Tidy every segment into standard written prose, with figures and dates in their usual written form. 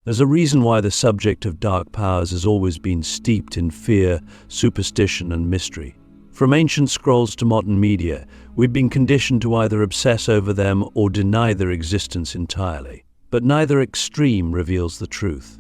There's a reason why the subject of dark powers has always been steeped in fear, superstition, and mystery. From ancient scrolls to modern media, we've been conditioned to either obsess over them or deny their existence entirely. But neither extreme reveals the truth.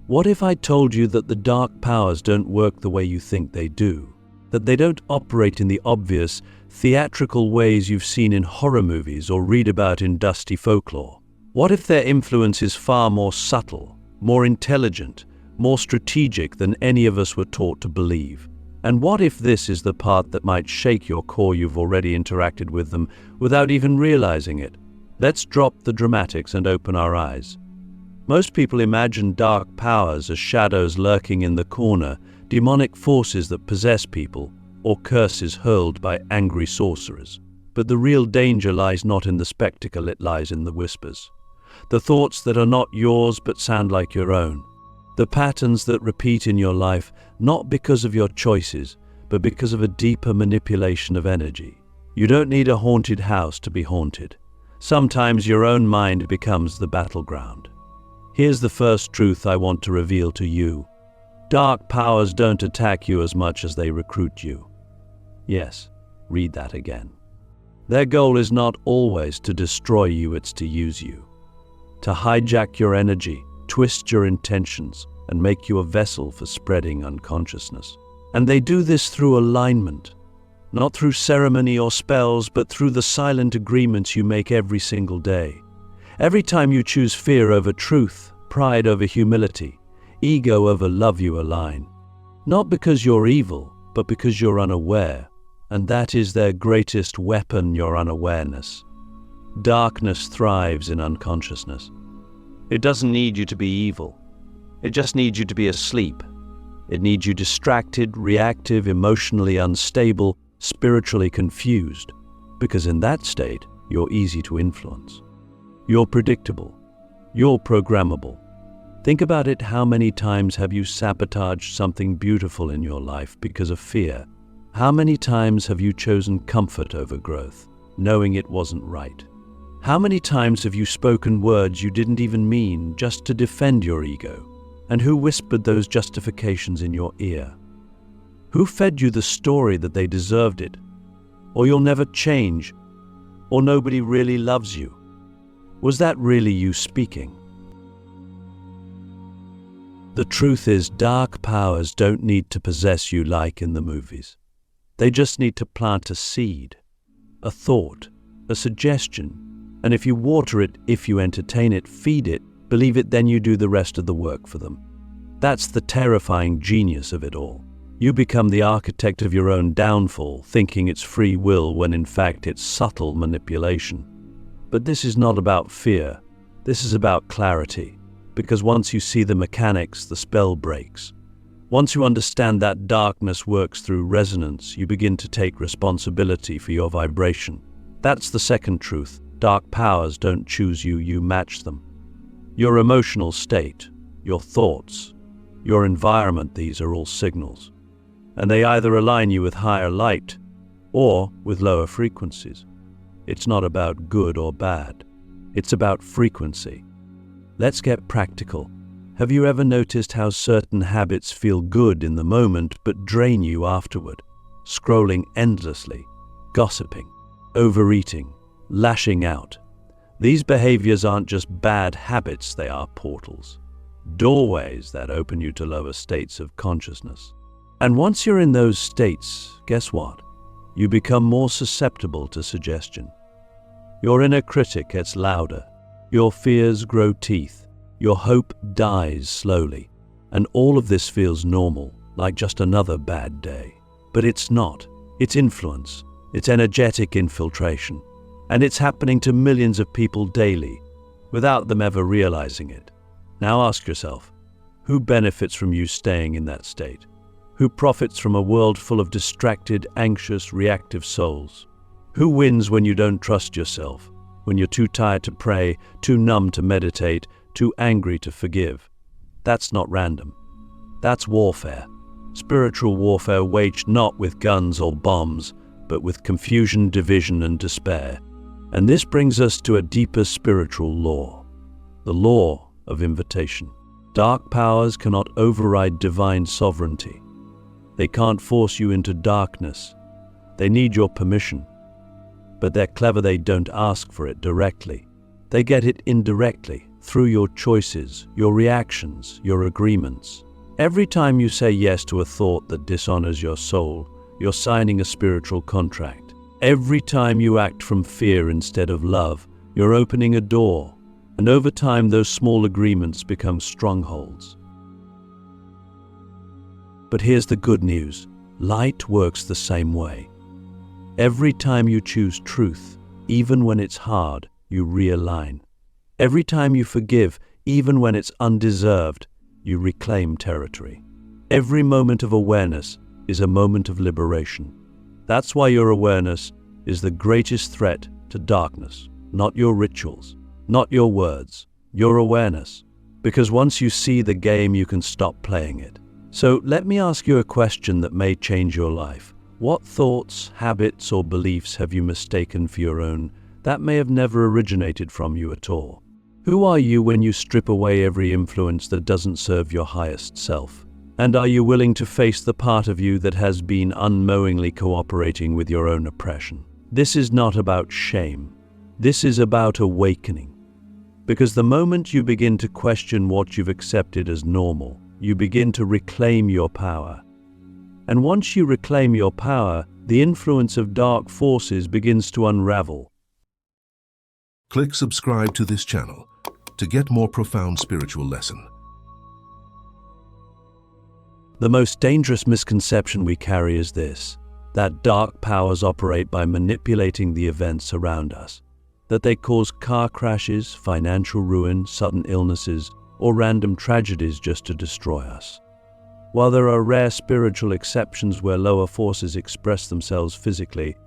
What if I told you that the dark powers don't work the way you think they do? That they don't operate in the obvious, theatrical ways you've seen in horror movies or read about in dusty folklore? What if their influence is far more subtle, more intelligent, more strategic than any of us were taught to believe? And what if this is the part that might shake your core you've already interacted with them without even realizing it? Let's drop the dramatics and open our eyes. Most people imagine dark powers as shadows lurking in the corner, demonic forces that possess people, or curses hurled by angry sorcerers. But the real danger lies not in the spectacle, it lies in the whispers. The thoughts that are not yours but sound like your own. The patterns that repeat in your life, not because of your choices, but because of a deeper manipulation of energy. You don't need a haunted house to be haunted. Sometimes your own mind becomes the battleground. Here's the first truth I want to reveal to you. Dark powers don't attack you as much as they recruit you. Yes, read that again. Their goal is not always to destroy you, it's to use you. To hijack your energy, twist your intentions, and make you a vessel for spreading unconsciousness. And they do this through alignment. Not through ceremony or spells, but through the silent agreements you make every single day. Every time you choose fear over truth, pride over humility, ego over love, you align. Not because you're evil, but because you're unaware. And that is their greatest weapon, your unawareness. Darkness thrives in unconsciousness. It doesn't need you to be evil. It just needs you to be asleep. It needs you distracted, reactive, emotionally unstable, spiritually confused. Because in that state, you're easy to influence. You're predictable. You're programmable. Think about it. How many times have you sabotaged something beautiful in your life because of fear? How many times have you chosen comfort over growth, knowing it wasn't right? How many times have you spoken words you didn't even mean just to defend your ego? And who whispered those justifications in your ear? Who fed you the story that they deserved it? Or you'll never change? Or nobody really loves you? Was that really you speaking? The truth is, dark powers don't need to possess you like in the movies. They just need to plant a seed, a thought, a suggestion. And if you water it, if you entertain it, feed it, believe it, then you do the rest of the work for them. That's the terrifying genius of it all. You become the architect of your own downfall, thinking it's free will when in fact it's subtle manipulation. But this is not about fear. This is about clarity. Because once you see the mechanics, the spell breaks. Once you understand that darkness works through resonance, you begin to take responsibility for your vibration. That's the second truth. Dark powers don't choose you, you match them. Your emotional state, your thoughts, your environment, these are all signals. And they either align you with higher light or with lower frequencies. It's not about good or bad. It's about frequency. Let's get practical. Have you ever noticed how certain habits feel good in the moment but drain you afterward? Scrolling endlessly, gossiping, overeating, lashing out. These behaviors aren't just bad habits, they are portals. Doorways that open you to lower states of consciousness. And once you're in those states, guess what? You become more susceptible to suggestion. Your inner critic gets louder. Your fears grow teeth. Your hope dies slowly. And all of this feels normal, like just another bad day. But it's not. It's influence. It's energetic infiltration. And it's happening to millions of people daily, without them ever realizing it. Now ask yourself, who benefits from you staying in that state? Who profits from a world full of distracted, anxious, reactive souls? Who wins when you don't trust yourself? When you're too tired to pray, too numb to meditate, too angry to forgive? That's not random. That's warfare. Spiritual warfare waged not with guns or bombs, but with confusion, division, and despair. And this brings us to a deeper spiritual law, the law of invitation. Dark powers cannot override divine sovereignty. They can't force you into darkness. They need your permission. But they're clever, they don't ask for it directly. They get it indirectly, through your choices, your reactions, your agreements. Every time you say yes to a thought that dishonors your soul, you're signing a spiritual contract. Every time you act from fear instead of love, you're opening a door. And over time, those small agreements become strongholds. But here's the good news. Light works the same way. Every time you choose truth, even when it's hard, you realign. Every time you forgive, even when it's undeserved, you reclaim territory. Every moment of awareness is a moment of liberation. That's why your awareness is the greatest threat to darkness, not your rituals, not your words, your awareness. Because once you see the game, you can stop playing it. So let me ask you a question that may change your life. What thoughts, habits, or beliefs have you mistaken for your own that may have never originated from you at all? Who are you when you strip away every influence that doesn't serve your highest self? And are you willing to face the part of you that has been unknowingly cooperating with your own oppression? This is not about shame. This is about awakening. Because the moment you begin to question what you've accepted as normal, you begin to reclaim your power. And once you reclaim your power, the influence of dark forces begins to unravel. Click subscribe to this channel to get more profound spiritual lesson. The most dangerous misconception we carry is this: that dark powers operate by manipulating the events around us, that they cause car crashes, financial ruin, sudden illnesses, or random tragedies just to destroy us. While there are rare spiritual exceptions where lower forces express themselves physically,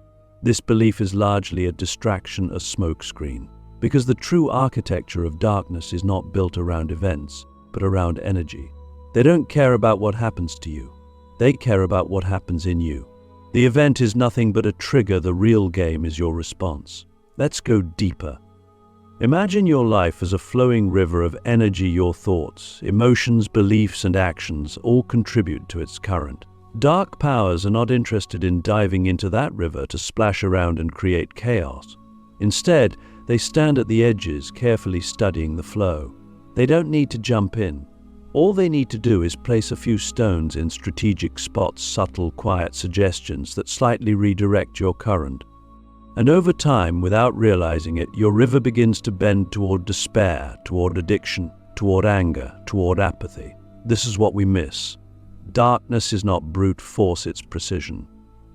this belief is largely a distraction, a smokescreen, because the true architecture of darkness is not built around events, but around energy. They don't care about what happens to you. They care about what happens in you. The event is nothing but a trigger. The real game is your response. Let's go deeper. Imagine your life as a flowing river of energy. Your thoughts, emotions, beliefs, and actions all contribute to its current. Dark powers are not interested in diving into that river to splash around and create chaos. Instead, they stand at the edges, carefully studying the flow. They don't need to jump in. All they need to do is place a few stones in strategic spots, subtle, quiet suggestions that slightly redirect your current. And over time, without realizing it, your river begins to bend toward despair, toward addiction, toward anger, toward apathy. This is what we miss. Darkness is not brute force, it's precision.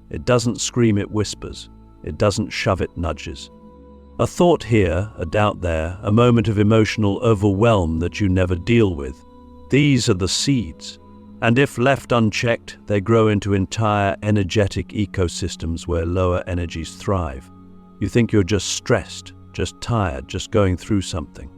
It doesn't scream, it whispers. It doesn't shove, it nudges. A thought here, a doubt there, a moment of emotional overwhelm that you never deal with. These are the seeds. And if left unchecked, they grow into entire energetic ecosystems where lower energies thrive. You think you're just stressed, just tired, just going through something.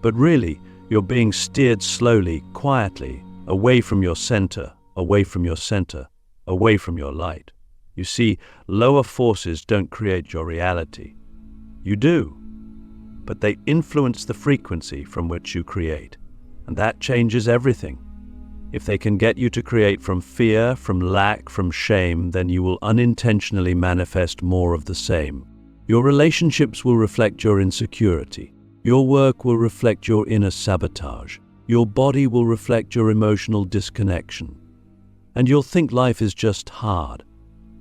But really, you're being steered slowly, quietly, away from your center, away from your center, away from your light. You see, lower forces don't create your reality. You do, but they influence the frequency from which you create. And that changes everything. If they can get you to create from fear, from lack, from shame, then you will unintentionally manifest more of the same. Your relationships will reflect your insecurity. Your work will reflect your inner sabotage. Your body will reflect your emotional disconnection. And you'll think life is just hard,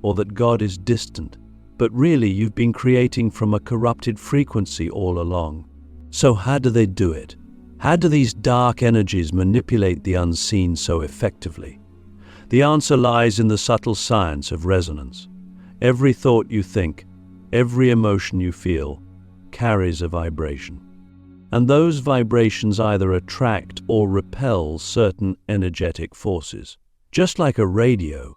or that God is distant. But really, you've been creating from a corrupted frequency all along. So how do they do it? How do these dark energies manipulate the unseen so effectively? The answer lies in the subtle science of resonance. Every thought you think, every emotion you feel, carries a vibration. And those vibrations either attract or repel certain energetic forces. Just like a radio,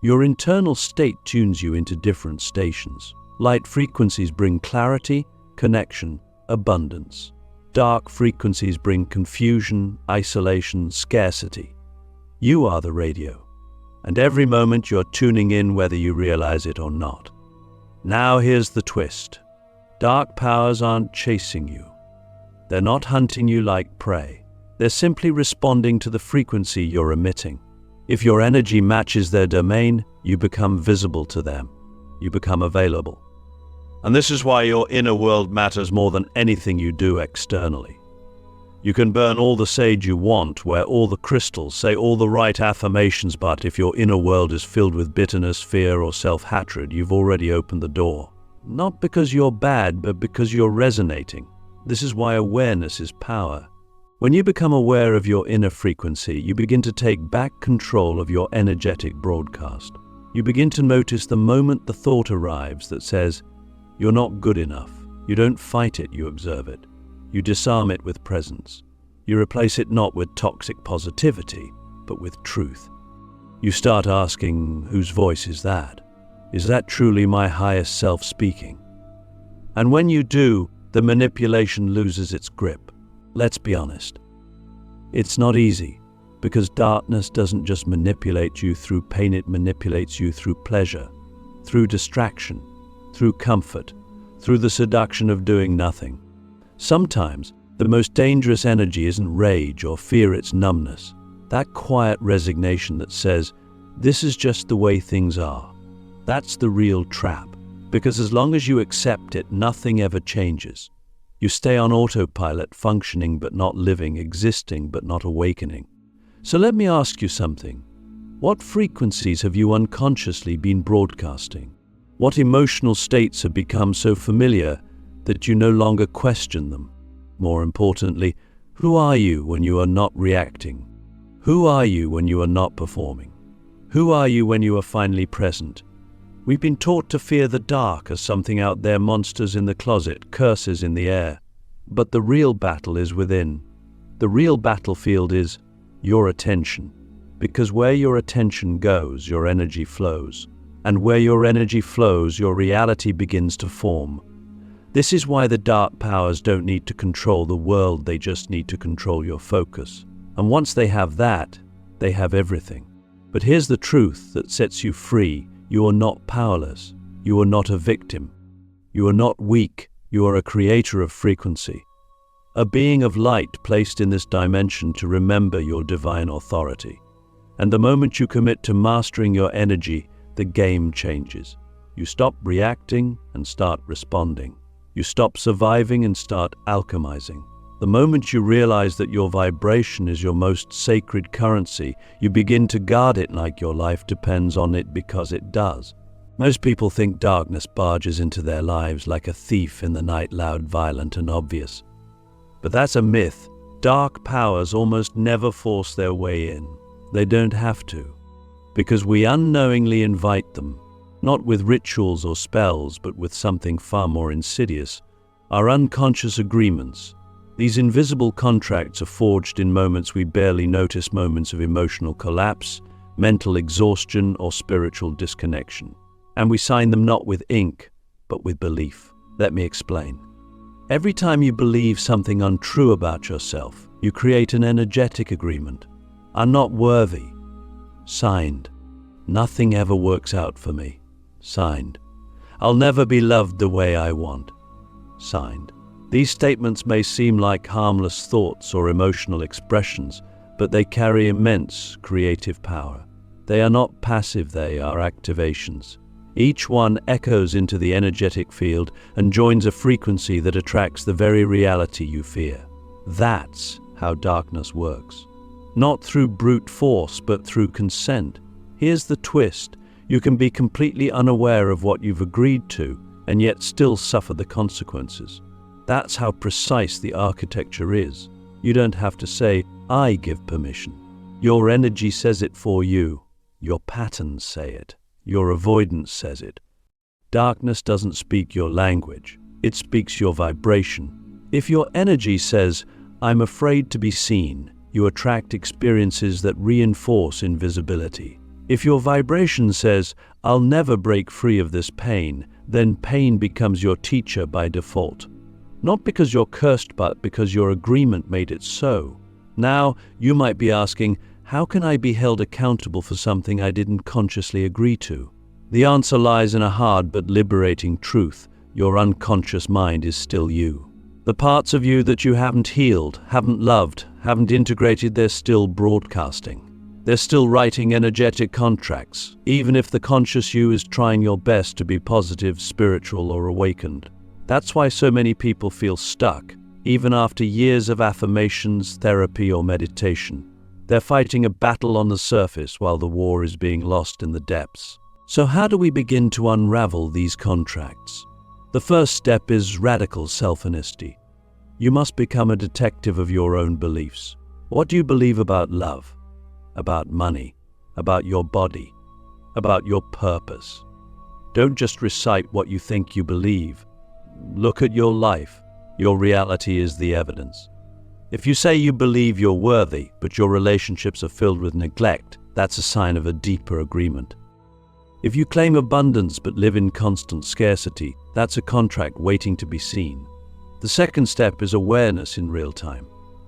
your internal state tunes you into different stations. Light frequencies bring clarity, connection, abundance. Dark frequencies bring confusion, isolation, scarcity. You are the radio, and every moment you're tuning in whether you realize it or not. Now here's the twist. Dark powers aren't chasing you. They're not hunting you like prey. They're simply responding to the frequency you're emitting. If your energy matches their domain, you become visible to them. You become available. And this is why your inner world matters more than anything you do externally. You can burn all the sage you want, wear all the crystals, say all the right affirmations, but if your inner world is filled with bitterness, fear, or self-hatred, you've already opened the door. Not because you're bad, but because you're resonating. This is why awareness is power. When you become aware of your inner frequency, you begin to take back control of your energetic broadcast. You begin to notice the moment the thought arrives that says, "You're not good enough." You don't fight it, you observe it. You disarm it with presence. You replace it not with toxic positivity, but with truth. You start asking, whose voice is that? Is that truly my highest self speaking? And when you do, the manipulation loses its grip. Let's be honest. It's not easy, because darkness doesn't just manipulate you through pain, it manipulates you through pleasure, through distraction, through comfort, through the seduction of doing nothing. Sometimes, the most dangerous energy isn't rage or fear, it's numbness. That quiet resignation that says, this is just the way things are. That's the real trap, because as long as you accept it, nothing ever changes. You stay on autopilot, functioning but not living, existing but not awakening. So let me ask you something. What frequencies have you unconsciously been broadcasting? What emotional states have become so familiar that you no longer question them? More importantly, who are you when you are not reacting? Who are you when you are not performing? Who are you when you are finally present? We've been taught to fear the dark as something out there, monsters in the closet, curses in the air. But the real battle is within. The real battlefield is your attention. Because where your attention goes, your energy flows. And where your energy flows, your reality begins to form. This is why the dark powers don't need to control the world, they just need to control your focus. And once they have that, they have everything. But here's the truth that sets you free. You are not powerless. You are not a victim. You are not weak. You are a creator of frequency. A being of light placed in this dimension to remember your divine authority. And the moment you commit to mastering your energy, the game changes. You stop reacting and start responding. You stop surviving and start alchemizing. The moment you realize that your vibration is your most sacred currency, you begin to guard it like your life depends on it, because it does. Most people think darkness barges into their lives like a thief in the night, loud, violent, and obvious. But that's a myth. Dark powers almost never force their way in. They don't have to, because we unknowingly invite them, not with rituals or spells, but with something far more insidious, our unconscious agreements. These invisible contracts are forged in moments we barely notice, moments of emotional collapse, mental exhaustion, or spiritual disconnection. And we sign them not with ink, but with belief. Let me explain. Every time you believe something untrue about yourself, you create an energetic agreement. I'm not worthy. Signed. Nothing ever works out for me. Signed. I'll never be loved the way I want. Signed. These statements may seem like harmless thoughts or emotional expressions, but they carry immense creative power. They are not passive, they are activations. Each one echoes into the energetic field and joins a frequency that attracts the very reality you fear. That's how darkness works. Not through brute force, but through consent. Here's the twist. You can be completely unaware of what you've agreed to, and yet still suffer the consequences. That's how precise the architecture is. You don't have to say, I give permission. Your energy says it for you. Your patterns say it. Your avoidance says it. Darkness doesn't speak your language. It speaks your vibration. If your energy says, I'm afraid to be seen, you attract experiences that reinforce invisibility. If your vibration says, I'll never break free of this pain, then pain becomes your teacher by default. Not because you're cursed, but because your agreement made it so. Now, you might be asking, how can I be held accountable for something I didn't consciously agree to? The answer lies in a hard but liberating truth. Your unconscious mind is still you. The parts of you that you haven't healed, haven't loved, haven't integrated, they're still broadcasting. They're still writing energetic contracts, even if the conscious you is trying your best to be positive, spiritual, or awakened. That's why so many people feel stuck, even after years of affirmations, therapy, or meditation. They're fighting a battle on the surface while the war is being lost in the depths. So how do we begin to unravel these contracts? The first step is radical self-honesty. You must become a detective of your own beliefs. What do you believe about love? About money? About your body? About your purpose? Don't just recite what you think you believe. Look at your life. Your reality is the evidence. If you say you believe you're worthy, but your relationships are filled with neglect, that's a sign of a deeper agreement. If you claim abundance but live in constant scarcity, that's a contract waiting to be seen. The second step is awareness in real time.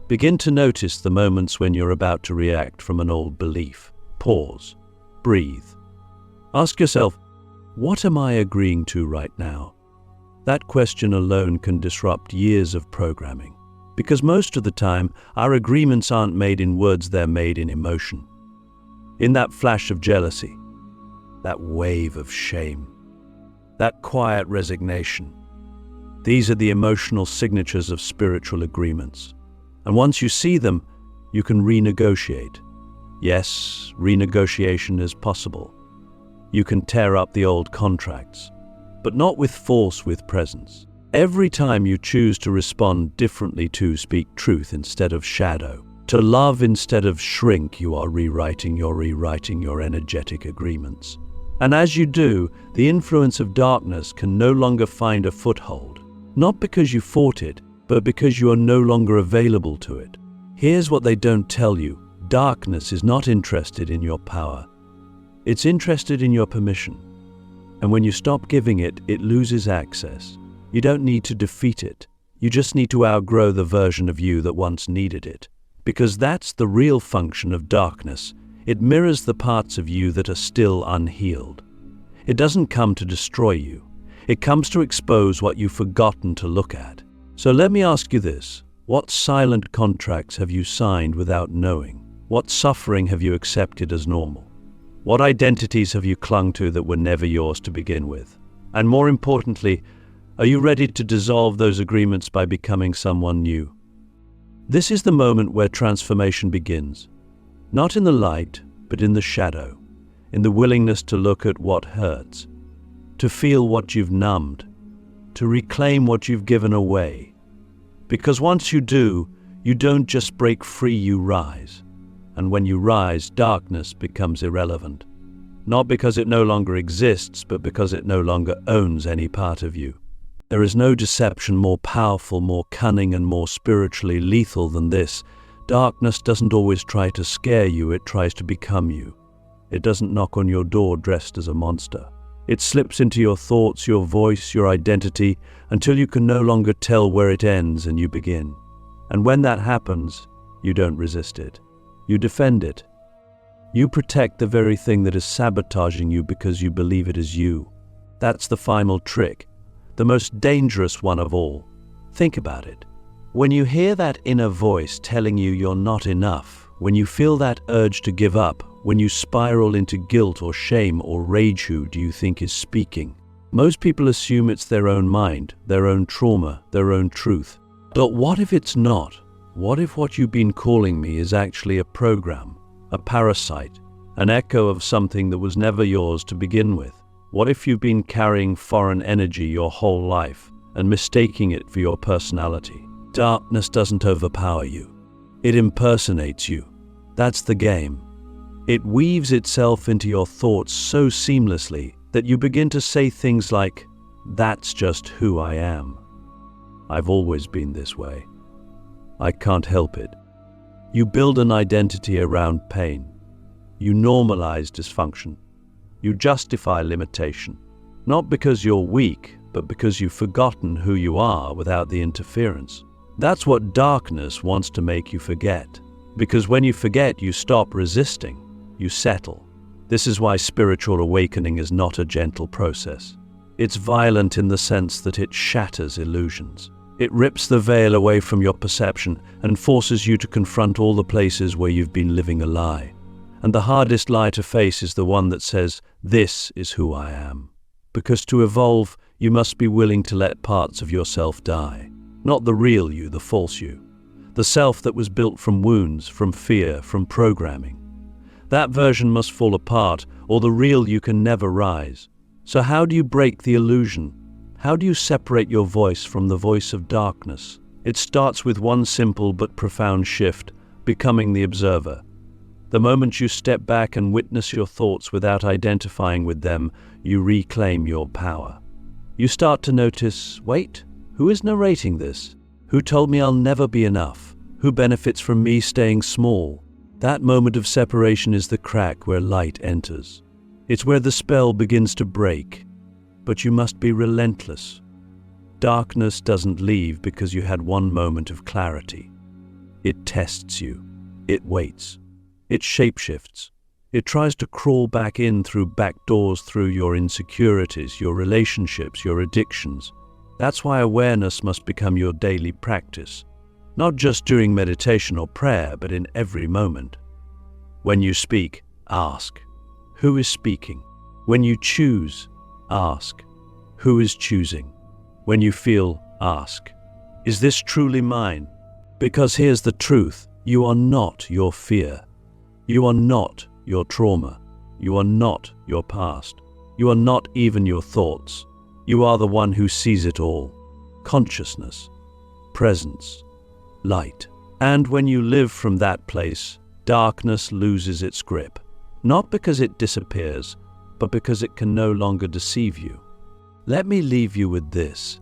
Begin to notice the moments when you're about to react from an old belief. Pause. Breathe. Ask yourself, what am I agreeing to right now? That question alone can disrupt years of programming. Because most of the time, our agreements aren't made in words, they're made in emotion. In that flash of jealousy, that wave of shame, that quiet resignation. These are the emotional signatures of spiritual agreements. And once you see them, you can renegotiate. Yes, renegotiation is possible. You can tear up the old contracts, but not with force, with presence. Every time you choose to respond differently, to speak truth instead of shadow, to love instead of shrink, you are rewriting your energetic agreements. And as you do, the influence of darkness can no longer find a foothold, not because you fought it, but because you are no longer available to it. Here's what they don't tell you. Darkness is not interested in your power. It's interested in your permission. And when you stop giving it, it loses access. You don't need to defeat it. You just need to outgrow the version of you that once needed it. Because that's the real function of darkness. It mirrors the parts of you that are still unhealed. It doesn't come to destroy you. It comes to expose what you've forgotten to look at. So let me ask you this. What silent contracts have you signed without knowing? What suffering have you accepted as normal? What identities have you clung to that were never yours to begin with? And more importantly, are you ready to dissolve those agreements by becoming someone new? This is the moment where transformation begins. Not in the light, but in the shadow. In the willingness to look at what hurts. To feel what you've numbed. To reclaim what you've given away. Because once you do, you don't just break free, you rise. And when you rise, darkness becomes irrelevant. Not because it no longer exists, but because it no longer owns any part of you. There is no deception more powerful, more cunning, and more spiritually lethal than this. Darkness doesn't always try to scare you, it tries to become you. It doesn't knock on your door dressed as a monster. It slips into your thoughts, your voice, your identity, until you can no longer tell where it ends and you begin. And when that happens, you don't resist it. You defend it. You protect the very thing that is sabotaging you because you believe it is you. That's the final trick, the most dangerous one of all. Think about it. When you hear that inner voice telling you you're not enough, when you feel that urge to give up, when you spiral into guilt or shame or rage, who do you think is speaking? Most people assume it's their own mind, their own trauma, their own truth. But what if it's not? What if what you've been calling me is actually a program, a parasite, an echo of something that was never yours to begin with? What if you've been carrying foreign energy your whole life and mistaking it for your personality? Darkness doesn't overpower you. It impersonates you. That's the game. It weaves itself into your thoughts so seamlessly that you begin to say things like, "That's just who I am. I've always been this way. I can't help it." You build an identity around pain. You normalize dysfunction. You justify limitation. Not because you're weak, but because you've forgotten who you are without the interference. That's what darkness wants to make you forget. Because when you forget, you stop resisting. You settle. This is why spiritual awakening is not a gentle process. It's violent in the sense that it shatters illusions. It rips the veil away from your perception and forces you to confront all the places where you've been living a lie. And the hardest lie to face is the one that says, "This is who I am." Because to evolve, you must be willing to let parts of yourself die. Not the real you, the false you. The self that was built from wounds, from fear, from programming. That version must fall apart, or the real you can never rise. So how do you break the illusion? How do you separate your voice from the voice of darkness? It starts with one simple but profound shift, becoming the observer. The moment you step back and witness your thoughts without identifying with them, you reclaim your power. You start to notice, wait, who is narrating this? Who told me I'll never be enough? Who benefits from me staying small? That moment of separation is the crack where light enters. It's where the spell begins to break. But you must be relentless. Darkness doesn't leave because you had one moment of clarity. It tests you. It waits. It shapeshifts. It tries to crawl back in through back doors, through your insecurities, your relationships, your addictions. That's why awareness must become your daily practice. Not just during meditation or prayer, but in every moment. When you speak, ask, who is speaking? When you choose, ask, who is choosing? When you feel, ask, is this truly mine? Because here's the truth, you are not your fear. You are not your trauma. You are not your past. You are not even your thoughts. You are the one who sees it all. Consciousness, presence, light. And when you live from that place, darkness loses its grip. Not because it disappears, but because it can no longer deceive you. Let me leave you with this.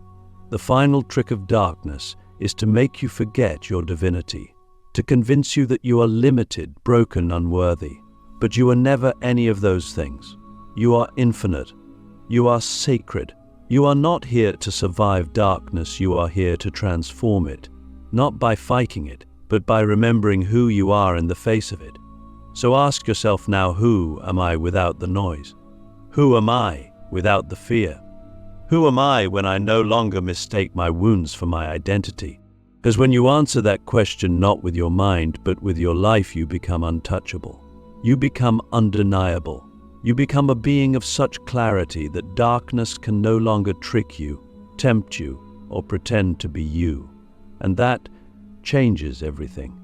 The final trick of darkness is to make you forget your divinity, to convince you that you are limited, broken, unworthy. But you are never any of those things. You are infinite. You are sacred. You are not here to survive darkness, you are here to transform it. Not by fighting it, but by remembering who you are in the face of it. So ask yourself now, who am I without the noise? Who am I without the fear? Who am I when I no longer mistake my wounds for my identity? Because when you answer that question not with your mind, but with your life, you become untouchable. You become undeniable. You become a being of such clarity that darkness can no longer trick you, tempt you, or pretend to be you. And that changes everything.